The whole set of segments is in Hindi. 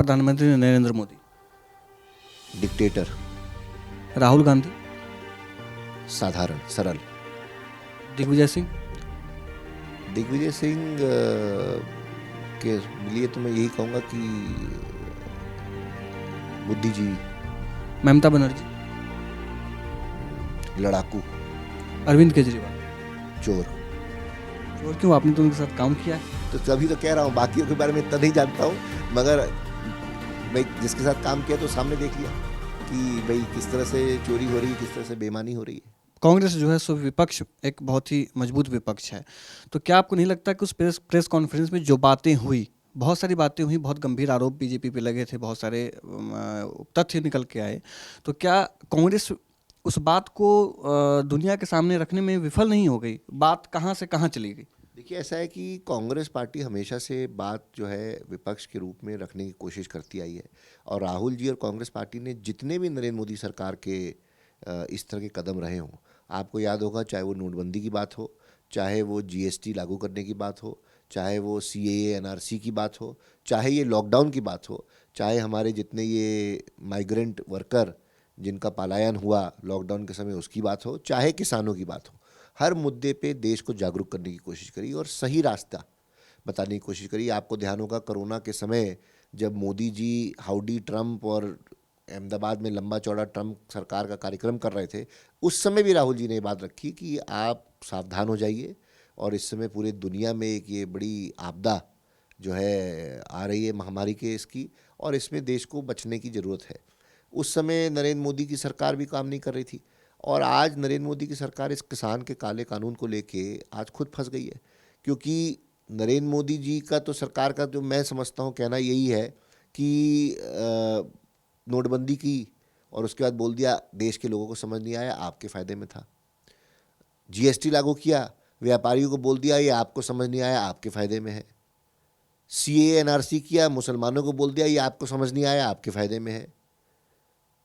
प्रधानमंत्री नरेंद्र मोदी, डिक्टेटर, राहुल गांधी, साधारण, सरल। दिग्विजय सिंह, दिग्विजय सिंह के लिए तो मैं यही कहूँगा कि बुद्धिजीवी, ममता बनर्जी, लड़ाकू, अरविंद केजरीवाल। चोर। और क्यों, आपने तो उनके साथ काम किया है। तो तभी तो कह रहा हूँ, बाकियों के बारे में इतना नहीं जानता हूँ, मगर भाई जिसके साथ काम किया तो सामने देख लिया कि भाई किस तरह से चोरी हो रही है, किस तरह से बेईमानी हो रही है। कांग्रेस जो है सो विपक्ष एक बहुत ही मजबूत विपक्ष है, तो क्या आपको नहीं लगता कि उस प्रेस कॉन्फ्रेंस में जो बातें हुई, बहुत सारी बातें हुई, बहुत गंभीर आरोप बीजेपी पे लगे थे, बहुत सारे तथ्य निकल के आए, तो क्या कांग्रेस उस बात को दुनिया के सामने रखने में विफल नहीं हो गई? बात कहाँ से कहाँ चली गई? देखिए, ऐसा है कि कांग्रेस पार्टी हमेशा से बात जो है विपक्ष के रूप में रखने की कोशिश करती आई है, और राहुल जी और कांग्रेस पार्टी ने जितने भी नरेंद्र मोदी सरकार के इस तरह के कदम रहे हों, आपको याद होगा, चाहे वो नोटबंदी की बात हो, चाहे वो जीएसटी लागू करने की बात हो, चाहे वो सीएए एनआरसी की बात हो, चाहे ये लॉकडाउन की बात हो, चाहे हमारे जितने ये माइग्रेंट वर्कर जिनका पलायन हुआ लॉकडाउन के समय उसकी बात हो, चाहे किसानों की बात हो, हर मुद्दे पे देश को जागरूक करने की कोशिश करी और सही रास्ता बताने की कोशिश करी। आपको ध्यान होगा, कोरोना के समय जब मोदी जी हाउडी ट्रम्प और अहमदाबाद में लंबा चौड़ा ट्रम्प सरकार का कार्यक्रम कर रहे थे, उस समय भी राहुल जी ने ये बात रखी कि आप सावधान हो जाइए, और इस समय पूरे दुनिया में एक ये बड़ी आपदा जो है आ रही है महामारी के इसकी, और इसमें देश को बचने की ज़रूरत है। उस समय नरेंद्र मोदी की सरकार भी काम नहीं कर रही थी, और आज नरेंद्र मोदी की सरकार इस किसान के काले कानून को लेके आज खुद फंस गई है, क्योंकि नरेंद्र मोदी जी का तो सरकार का जो मैं समझता हूँ कहना यही है कि नोटबंदी की और उसके बाद बोल दिया देश के लोगों को समझ नहीं आया, आपके फ़ायदे में था। जीएसटी लागू किया, व्यापारियों को बोल दिया ये आपको समझ नहीं आया, आपके फ़ायदे में है। सीएए एनआरसी किया, मुसलमानों को बोल दिया ये आपको समझ नहीं आया, आपके फ़ायदे में है।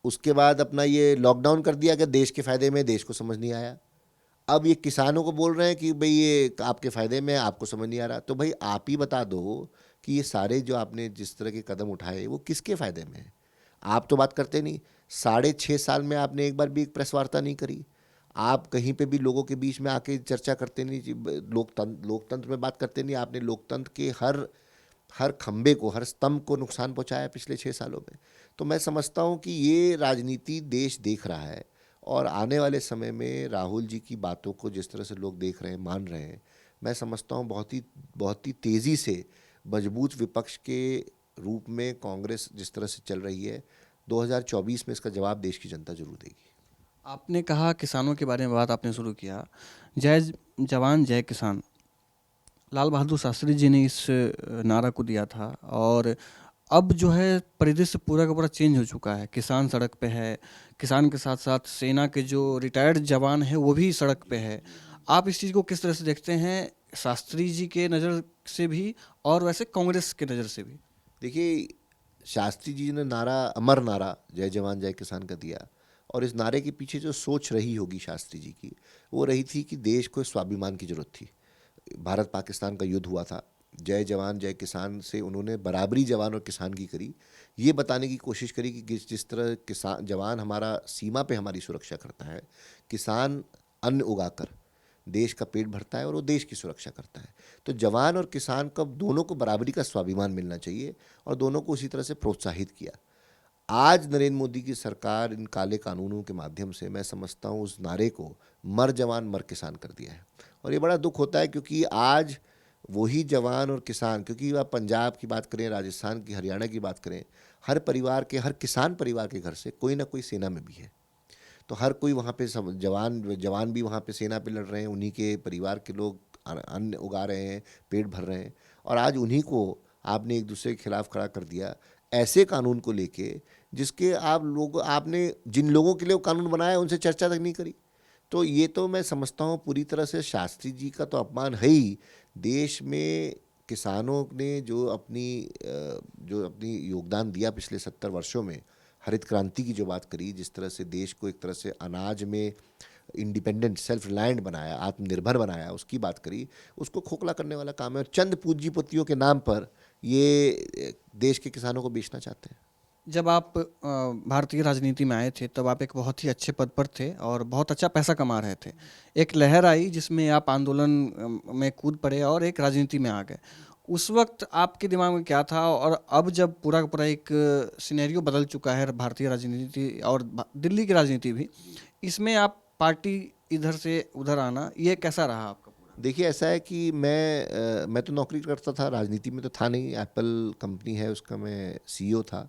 उसके बाद अपना ये लॉकडाउन कर दिया कि देश के फ़ायदे में, देश को समझ नहीं आया। अब ये किसानों को बोल रहे हैं कि भाई ये आपके फ़ायदे में, आपको समझ नहीं आ रहा। तो भाई आप ही बता दो कि ये सारे जो आपने जिस तरह के कदम उठाए वो किसके फ़ायदे में है। आप तो बात करते नहीं, 6.5 साल में आपने एक बार भी एक प्रेस वार्ता नहीं करी, आप कहीं पे भी लोगों के बीच में आके चर्चा करते नहीं, लोकतंत्र में बात करते नहीं। आपने लोकतंत्र के हर हर खंबे को, हर स्तंभ को नुकसान पहुंचाया पिछले 6 सालों में। तो मैं समझता हूं कि ये राजनीति देश देख रहा है, और आने वाले समय में राहुल जी की बातों को जिस तरह से लोग देख रहे हैं, मान रहे हैं, मैं समझता हूं बहुत ही तेज़ी से मजबूत विपक्ष के रूप में कांग्रेस जिस तरह से चल रही है, 2024 में इसका जवाब देश की जनता जरूर देगी। आपने कहा किसानों के बारे में बात आपने शुरू किया, जय जवान जय किसान, लाल बहादुर शास्त्री जी ने इस नारा को दिया था, और अब जो है परिदृश्य पूरा का पूरा चेंज हो चुका है। किसान सड़क पे है, किसान के साथ साथ सेना के जो रिटायर्ड जवान है वो भी सड़क पे है। आप इस चीज़ को किस तरह से देखते हैं, शास्त्री जी के नज़र से भी और वैसे कांग्रेस के नज़र से भी? देखिए, शास्त्री जी ने नारा, अमर नारा जय जवान जय किसान का दिया, और इस नारे के पीछे जो सोच रही होगी शास्त्री जी की, वो रही थी कि देश को स्वाभिमान की जरूरत थी। भारत पाकिस्तान का युद्ध हुआ था, जय जवान जय किसान से उन्होंने बराबरी जवान और किसान की करी। ये बताने की कोशिश करी कि जिस तरह किसान जवान हमारा सीमा पे हमारी सुरक्षा करता है, किसान अन्न उगाकर देश का पेट भरता है और वो देश की सुरक्षा करता है। तो जवान और किसान का दोनों को बराबरी का स्वाभिमान मिलना चाहिए, और दोनों को उसी तरह से प्रोत्साहित किया। आज नरेंद्र मोदी की सरकार इन काले कानूनों के माध्यम से मैं समझता हूँ उस नारे को मर जवान मर किसान कर दिया है, और ये बड़ा दुख होता है, क्योंकि आज वही जवान और किसान, क्योंकि आप पंजाब की बात करें, राजस्थान की, हरियाणा की बात करें, हर परिवार के, हर किसान परिवार के घर से कोई ना कोई सेना में भी है। तो हर कोई वहाँ पे सब जवान जवान भी वहाँ पे सेना पे लड़ रहे हैं, उन्हीं के परिवार के लोग अन्न उगा रहे हैं, पेट भर रहे हैं, और आज उन्हीं को आपने एक दूसरे के खिलाफ खड़ा कर दिया ऐसे कानून को लेके, जिसके आपने जिन लोगों के लिए वो कानून बनाया उनसे चर्चा तक नहीं करी। तो ये तो मैं समझता हूँ पूरी तरह से शास्त्री जी का तो अपमान है ही। देश में किसानों ने जो अपनी योगदान दिया पिछले 70 वर्षों में, हरित क्रांति की जो बात करी, जिस तरह से देश को एक तरह से अनाज में इंडिपेंडेंट, सेल्फ रिलायंट बनाया, आत्मनिर्भर बनाया, उसकी बात करी, उसको खोखला करने वाला काम है। और चंद पूंजीपतियों के नाम पर ये देश के किसानों को बेचना चाहते हैं। जब आप भारतीय राजनीति में आए थे तब आप एक बहुत ही अच्छे पद पर थे और बहुत अच्छा पैसा कमा रहे थे। एक लहर आई जिसमें आप आंदोलन में कूद पड़े और एक राजनीति में आ गए। उस वक्त आपके दिमाग में क्या था, और अब जब पूरा का पूरा एक सिनेरियो बदल चुका है भारतीय राजनीति और दिल्ली की राजनीति भी, इसमें आप पार्टी इधर से उधर आना, ये कैसा रहा आपका पूरा? देखिए, ऐसा है कि मैं तो नौकरी करता था, राजनीति में तो था नहीं। एप्पल कंपनी है, उसका मैं सीईओ था।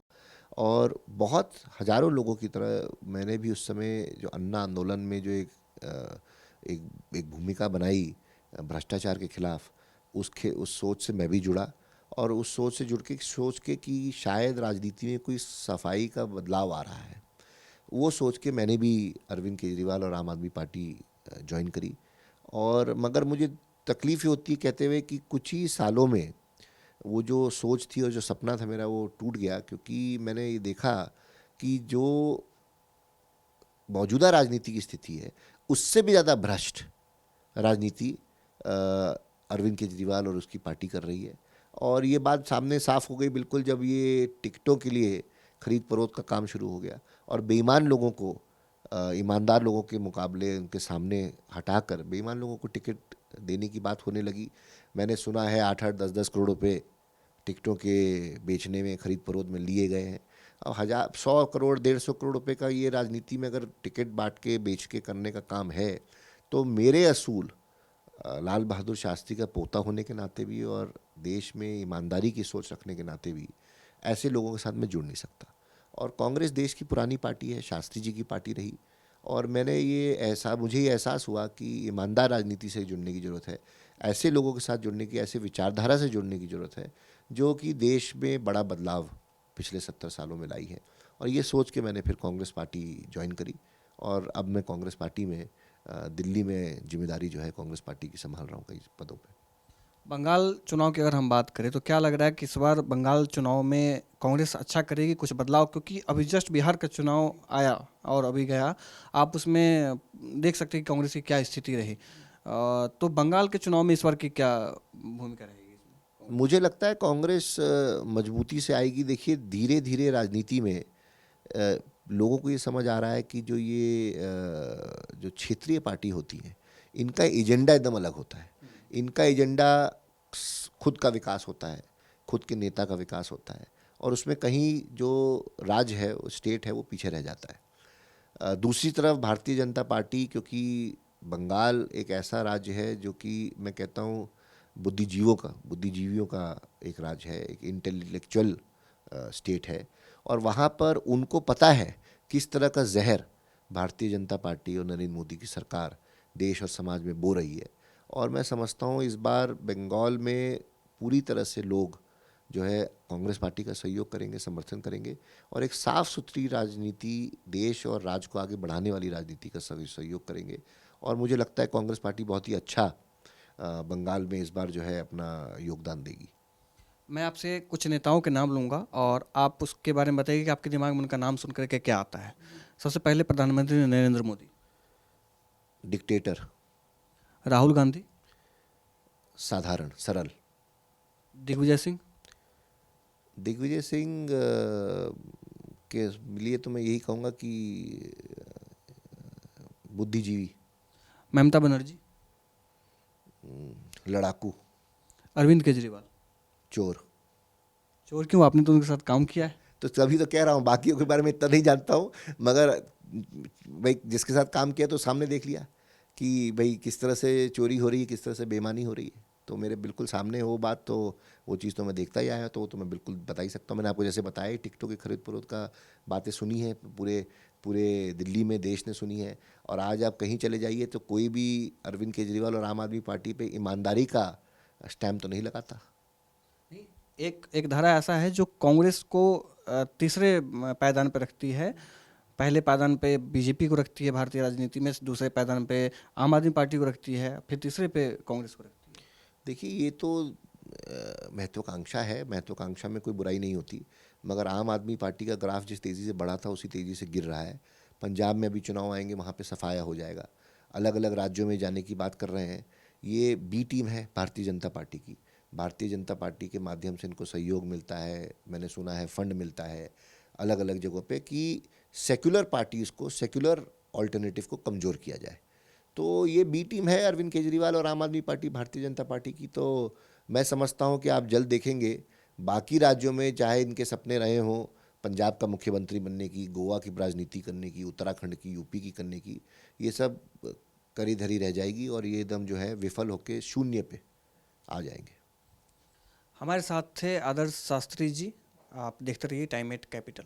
और बहुत हजारों लोगों की तरह मैंने भी उस समय जो अन्ना आंदोलन में जो अ, एक एक भूमिका बनाई भ्रष्टाचार के खिलाफ, उस सोच से मैं भी जुड़ा। और उस सोच से जुड़ के सोच के कि शायद राजनीति में कोई सफाई का बदलाव आ रहा है, वो सोच के मैंने भी अरविंद केजरीवाल और आम आदमी पार्टी ज्वाइन करी। और मगर मुझे तकलीफ ये होती है कहते हुए कि कुछ ही सालों में वो जो सोच थी और जो सपना था मेरा, वो टूट गया। क्योंकि मैंने ये देखा कि जो मौजूदा राजनीति की स्थिति है, उससे भी ज़्यादा भ्रष्ट राजनीति अरविंद केजरीवाल और उसकी पार्टी कर रही है। और ये बात सामने साफ हो गई बिल्कुल जब ये टिकटों के लिए खरीद फरोख्त का काम शुरू हो गया और बेईमान लोगों को ईमानदार लोगों के मुकाबले उनके सामने हटाकर बेईमान लोगों को टिकट देने की बात होने लगी। मैंने सुना है 8-8 10-10 करोड़ रुपए टिकटों के बेचने में, खरीद फरोख्त में लिए गए हैं। और 100 करोड़ 150 करोड़ रुपए का ये राजनीति में अगर टिकट बांट के बेच के करने का काम है, तो मेरे असूल लाल बहादुर शास्त्री का पोता होने के नाते भी और देश में ईमानदारी की सोच रखने के नाते भी ऐसे लोगों के साथ मैं जुड़ नहीं सकता। और कांग्रेस देश की पुरानी पार्टी है, शास्त्री जी की पार्टी रही। और मुझे ये एहसास हुआ कि ईमानदार राजनीति से जुड़ने की ज़रूरत है, ऐसे लोगों के साथ जुड़ने की, ऐसे विचारधारा से जुड़ने की ज़रूरत है जो कि देश में बड़ा बदलाव पिछले 70 सालों में लाई है। और ये सोच के मैंने फिर कांग्रेस पार्टी ज्वाइन करी। और अब मैं कांग्रेस पार्टी में दिल्ली में जिम्मेदारी जो है कांग्रेस पार्टी की संभाल रहा हूँ कई पदों पे। बंगाल चुनाव की अगर हम बात करें तो क्या लग रहा है कि इस बार बंगाल चुनाव में कांग्रेस अच्छा करेगी, कुछ बदलाव? क्योंकि अभी जस्ट बिहार का चुनाव आया और अभी गया, आप उसमें देख सकते हैं कि कांग्रेस की क्या स्थिति रही। तो बंगाल के चुनाव में इस बार की क्या भूमिका रहेगी इसमें? मुझे लगता है कांग्रेस मजबूती से आएगी। देखिए, धीरे धीरे राजनीति में लोगों को ये समझ आ रहा है कि जो क्षेत्रीय पार्टी होती है, इनका एजेंडा एकदम अलग होता है। इनका एजेंडा खुद का विकास होता है, खुद के नेता का विकास होता है। और उसमें कहीं जो राज्य है, स्टेट है, वो पीछे रह जाता है। दूसरी तरफ भारतीय जनता पार्टी, क्योंकि बंगाल एक ऐसा राज्य है जो कि मैं कहता हूँ बुद्धिजीवियों का एक राज्य है, एक इंटेलेक्चुअल स्टेट है। और वहाँ पर उनको पता है किस तरह का जहर भारतीय जनता पार्टी और नरेंद्र मोदी की सरकार देश और समाज में बो रही है। और मैं समझता हूँ इस बार बंगाल में पूरी तरह से लोग जो है कांग्रेस पार्टी का सहयोग करेंगे, समर्थन करेंगे। और एक साफ सुथरी राजनीति, देश और राज्य को आगे बढ़ाने वाली राजनीति का सहयोग करेंगे। और मुझे लगता है कांग्रेस पार्टी बहुत ही अच्छा बंगाल में इस बार जो है अपना योगदान देगी। मैं आपसे कुछ नेताओं के नाम लूंगा और आप उसके बारे में बताइए कि आपके दिमाग में उनका नाम सुन करके क्या आता है। सबसे पहले प्रधानमंत्री नरेंद्र मोदी। डिक्टेटर। राहुल गांधी। साधारण, सरल। दिग्विजय सिंह। दिग्विजय सिंह के लिए तो मैं यही कहूँगा कि बुद्धिजीवी। ममता बनर्जी। लड़ाकू। अरविंद केजरीवाल। चोर। चोर क्यों? आपने तो उनके साथ काम किया है। तो तभी तो कह रहा हूँ, बाकियों के बारे में इतना नहीं जानता हूँ। मगर भाई जिसके साथ काम किया तो सामने देख लिया कि भाई किस तरह से चोरी हो रही है, किस तरह से बेईमानी हो रही है। तो मेरे बिल्कुल सामने है वो बात। तो वो चीज़ तो मैं देखता ही आया, तो वो तो मैं बिल्कुल बता ही सकता हूँ। मैंने आपको जैसे बताया, टिकटों की खरीद फरोख्त का बातें सुनी है, पूरे पूरे दिल्ली में, देश ने सुनी है। और आज आप कहीं चले जाइए तो कोई भी अरविंद केजरीवाल और आम आदमी पार्टी पे ईमानदारी का स्टैम्प तो नहीं लगाता। नहीं, एक एक धारा ऐसा है जो कांग्रेस को तीसरे पायदान पर रखती है। पहले पायदान पे बीजेपी को रखती है भारतीय राजनीति में, दूसरे पायदान पे आम आदमी पार्टी को रखती है, फिर तीसरे पे कांग्रेस को रखती है। देखिए, ये तो महत्वाकांक्षा है, महत्वाकांक्षा में कोई बुराई नहीं होती। मगर आम आदमी पार्टी का ग्राफ जिस तेज़ी से बढ़ा था उसी तेज़ी से गिर रहा है। पंजाब में अभी चुनाव आएंगे, वहाँ पे सफाया हो जाएगा। अलग अलग राज्यों में जाने की बात कर रहे हैं। ये बी टीम है भारतीय जनता पार्टी की। भारतीय जनता पार्टी के माध्यम से इनको सहयोग मिलता है, मैंने सुना है फंड मिलता है अलग अलग जगहों पे कि सेक्युलर पार्टीज़ को, सेक्युलर ऑल्टरनेटिव को कमज़ोर किया जाए। तो ये बी टीम है अरविंद केजरीवाल और आम आदमी पार्टी, भारतीय जनता पार्टी की। तो मैं समझता हूँ कि आप जल्द देखेंगे बाकी राज्यों में, चाहे इनके सपने रहे हों पंजाब का मुख्यमंत्री बनने की, गोवा की राजनीति करने की, उत्तराखंड की, यूपी की करने की, ये सब करी धरी रह जाएगी और ये एकदम जो है विफल होकर शून्य पे आ जाएंगे। हमारे साथ थे आदर्श शास्त्री जी। आप देखते रहिए टाइम एट कैपिटल।